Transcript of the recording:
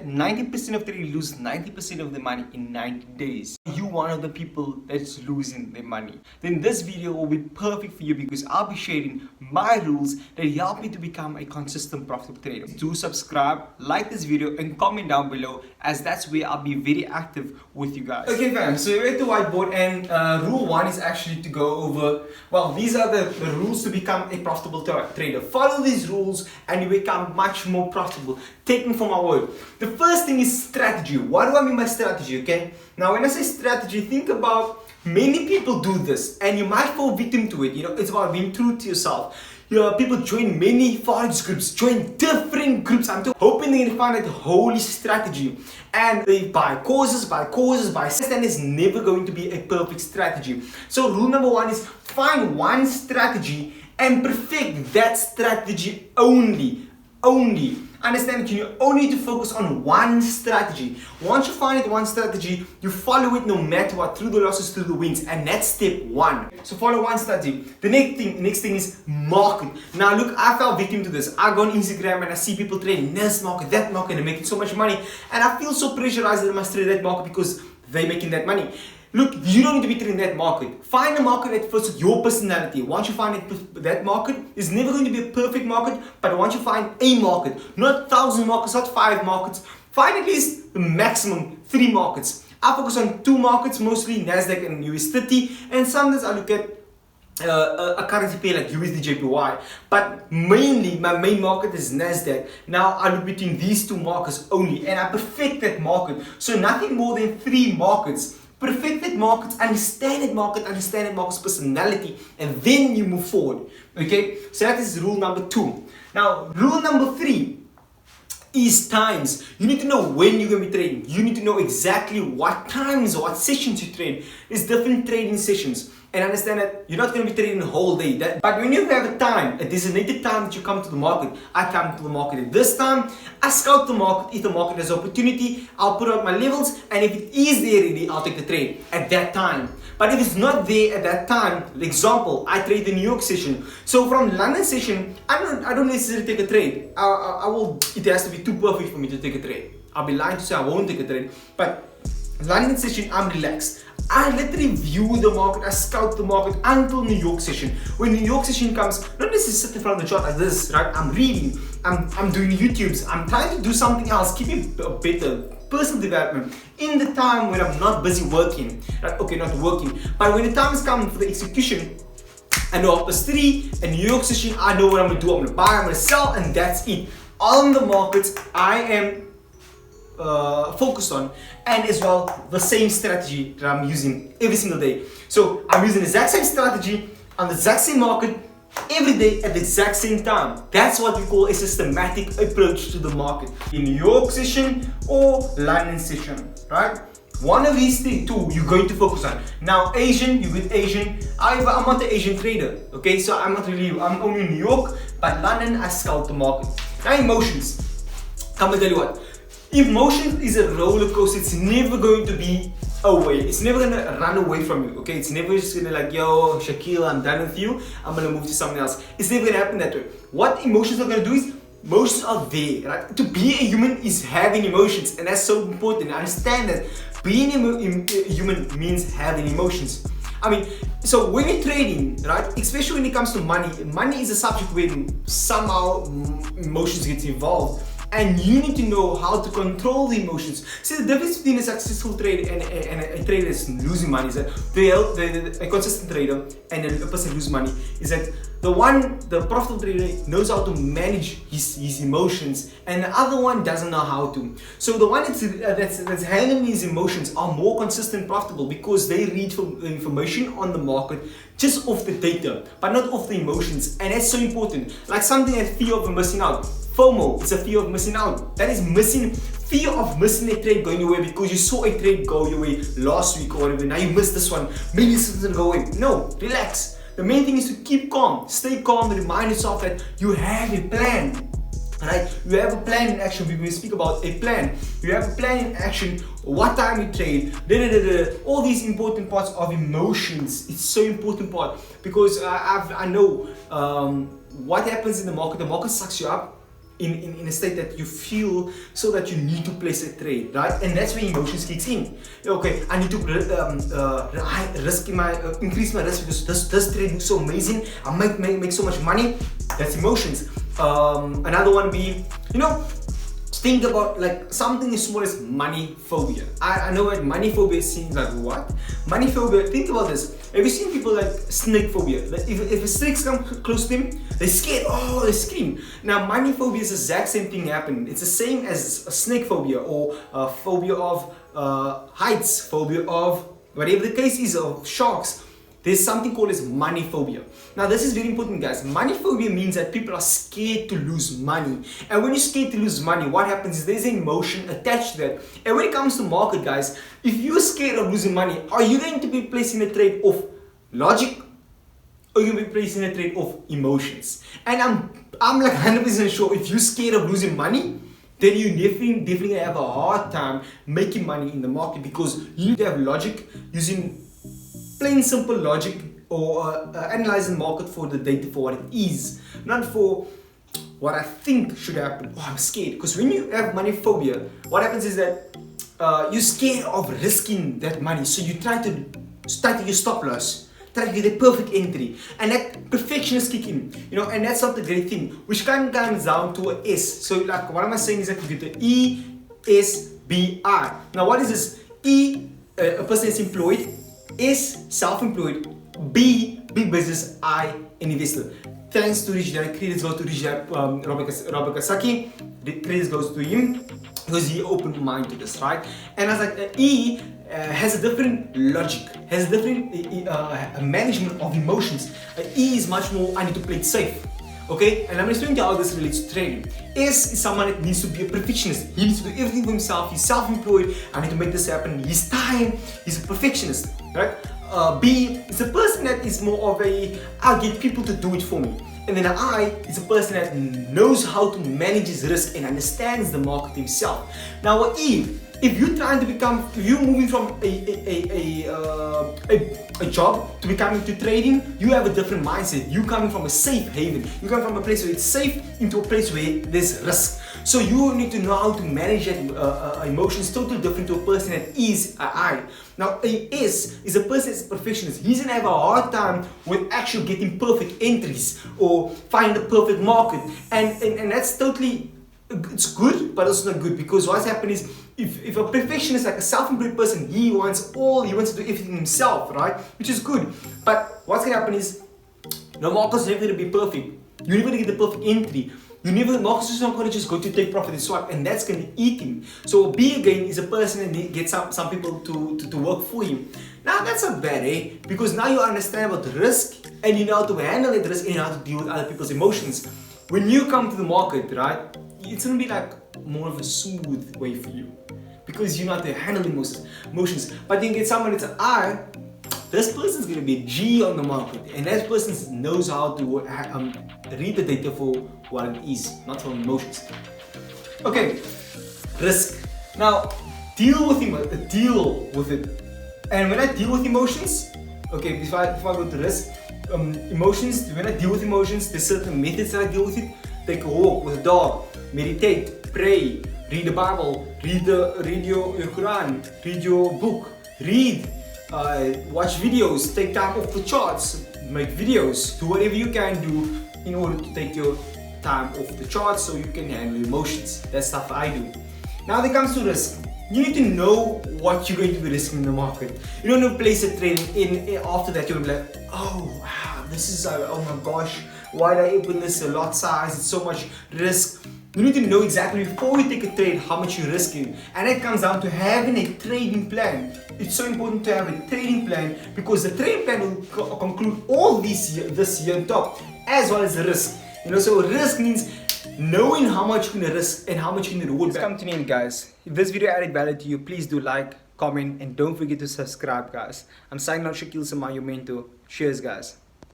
that 90% of traders lose 90% of their money in 90 days. You one of the people that's losing their money. Then this video will be perfect for you because I'll be sharing my rules that help me to become a consistent profitable trader. Do subscribe, like this video and comment down below, as that's where I'll be very active with you guys. Okay fam, so we're at the whiteboard, and rule 1 is actually to go over, well, these are the rules to become a profitable trader. Follow these rules and you become much more profitable. Take me for my word. The first thing is strategy. What do I mean by strategy? Okay, now when I say strategy, think about, many people do this and you might fall victim to it. You know, it's about being true to yourself. You know, people join many Forex groups, join different groups. I'm hoping they can find that holy strategy, and they buy courses, and it's never going to be a perfect strategy. So rule number 1 is find one strategy and perfect that strategy only. Understand that you only need to focus on one strategy. Once you find it one strategy, you follow it no matter what, through the losses, through the wins, and that's step 1. So follow one strategy. The next thing is market. Now look, I fell victim to this. I go on Instagram and I see people trading this market, that market, and making so much money, and I feel so pressurized that I must trade that market because they're making that money. Look, you don't need to be trading that market. Find a market that fits your personality. Once you find that market, it's never going to be a perfect market, but once you find a market, not 1,000 markets, not 5 markets, find at least the maximum 3 markets. I focus on 2 markets, mostly NASDAQ and US30, and sometimes I look at a currency pair like USD/JPY, but mainly my main market is NASDAQ. Now I look between these 2 markets only, and I perfect that market. So nothing more than 3 markets. Perfect that market, understand that market's personality, and then you move forward. Okay, so that is rule number 2. Now, rule number 3 is times. You need to know when you're going to be trading. You need to know exactly what times, what sessions you trade. There's different trading sessions. And understand that you're not going to be trading the whole day. But when you have a time, a designated time that you come to the market, I come to the market at this time, I scout the market. If the market has opportunity, I'll put out my levels, and if it is there already, I'll take the trade at that time. But if it's not there at that time, for example, I trade the New York session. So from London session, I don't necessarily take a trade. It has to be too perfect for me to take a trade. I'll be lying to say I won't take a trade. But London session, I'm relaxed. I literally view the market, I scout the market until New York session. When New York session comes, not necessarily sit in front of the chart like this, right? I'm reading, I'm doing YouTubes, I'm trying to do something else, keeping a better personal development in the time when I'm not busy working, right? Okay, not working, but when the time is coming for the execution, I know up 3 and New York session, I know what I'm gonna do. I'm gonna buy, I'm gonna sell, and that's it. On the markets, I am focused on, and as well the same strategy that I'm using every single day. So I'm using the exact same strategy on the exact same market every day at the exact same time. That's what we call a systematic approach to the market. In New York session or London session, right? One of these two you're going to focus on. Now Asian, you with Asian. I'm not an Asian trader, okay? So I'm only in New York, but London I scout the market. Now emotions. Come and tell you what. Emotion is a roller coaster. It's never going to be away. It's never going to run away from you, okay? It's never just going to like, yo, Shaquille, I'm done with you. I'm going to move to something else. It's never going to happen that way. What emotions are going to do is, emotions are there, right? To be a human is having emotions, and that's so important. I understand that being a human means having emotions. I mean, so when you're trading, right, especially when it comes to money is a subject where somehow emotions get involved. And you need to know how to control the emotions. See, the difference between a successful trader and a trader that's losing money is that a consistent trader and a person losing money is that the profitable trader knows how to manage his emotions, and the other one doesn't know how to. So the one that's handling his emotions are more consistent, profitable, because they read information on the market just off the data, but not off the emotions, and that's so important. Like something like fear of missing out. FOMO is a fear of missing out. That is fear of missing a trade going your way because you saw a trade go your way last week or whatever. Now you missed this one. Maybe this doesn't go away. No, relax. The main thing is to keep calm. Stay calm. Remind yourself that you have a plan. Right? You have a plan in action. We will speak about a plan. You have a plan in action. What time you trade. All these important parts of emotions. It's so important part because I know what happens in the market. The market sucks you up. in a state that you feel so that you need to place a trade, right? And that's where emotions kicks in. Okay, I need to increase my risk because this trade looks so amazing. I might make so much money. That's emotions. Another one be, think about like something as small as money phobia. I know what money phobia seems like. What? Money phobia, think about this. Have you seen people like snake phobia? Like if a snake comes close to them, they scared, oh, they scream. Now money phobia is the exact same thing happening. It's the same as a snake phobia or a phobia of heights, phobia of whatever the case is, of sharks. There's something called as money phobia. Now this is very important, guys. Money phobia means that people are scared to lose money. And when you're scared to lose money, what happens is there's an emotion attached to that. And when it comes to market, guys, if you're scared of losing money, are you going to be placing a trade of logic or you're going to be placing a trade of emotions? And I'm like 100% sure if you're scared of losing money, then you definitely gonna have a hard time making money in the market, because you need to have logic, using plain simple logic, or analyzing the market for the data for what it is, not for what I think should happen. Oh, I'm scared. Because when you have money phobia, what happens is that you're scared of risking that money, so you try to start your stop loss, try to get a perfect entry, and that perfectionist kick in, and that's not the great thing, which kind of comes down to a S. So like what am I saying is that you get the ESBI. Now what is this? E, a person is employed, S, self-employed, B, big business, I, an investor. Thanks to Rich Dad, credits go to Rich Dad, Robert Kiyosaki. The credits goes to him because he opened mind to this, right? And I was like, E has a different logic, has a different management of emotions. E is much more, I need to play it safe. Okay, and I'm explaining to you how this relates to trading. S is someone that needs to be a perfectionist. He needs to do everything for himself. He's self-employed. I need to make this happen. He's time. He's a perfectionist, right? B is a person that is more of a, I'll get people to do it for me. And then I is a person that knows how to manage his risk and understands the market himself. Now what if you're trying to become, if you're moving from a job to becoming to trading, you have a different mindset. You're coming from a safe haven. You're coming from a place where it's safe into a place where there's risk. So you need to know how to manage that emotions totally different to a person that is an I. Now a S is a person that's a perfectionist. He's gonna have a hard time with actually getting perfect entries or find the perfect market. And that's totally, it's good, but also not good, because what's happening is if a perfectionist, like a self-employed person, he wants to do everything himself, right? Which is good. But what's gonna happen is the market's never gonna be perfect. You're never gonna get the perfect entry. Market's just not gonna just go to take profit and swap, and that's gonna eat him. So B again is a person that gets some people to work for him. Now that's not bad, because now you understand about the risk and you know how to handle that risk and you know how to deal with other people's emotions. When you come to the market, right, it's gonna be like more of a smooth way for you, because you know how to handle emotions. But you get someone that's an I, this person's gonna be a G on the market, and that person knows how to read the data for what it is, not from emotions. Okay, risk. Now deal with it. And when I deal with emotions, okay, before I go to risk, emotions. When I deal with emotions, there's certain methods that I deal with it. Take a walk with a dog, meditate, pray, read the Bible, read your Quran, read your book, watch videos, take time off the charts, make videos, do whatever you can do in order to take your time off the charts so you can handle emotions. That's stuff I do. Now when it comes to risk, you need to know what you're going to be risking in the market. You don't want to place a trade in after that you're going to be like, oh wow, this is, oh my gosh, why did I open this a lot size, it's so much risk. You need to know exactly before you take a trade how much you're risking, and it comes down to having a trading plan. It's so important to have a trading plan, because the trading plan will conclude all this year on top, as well as the risk. So risk means knowing how much you're gonna risk and how much you're gonna reward back. Come to the end, guys. If this video added value to you, please do like, comment, and don't forget to subscribe, guys. I'm signing out, Shakil Sama, your mentor. Cheers, guys.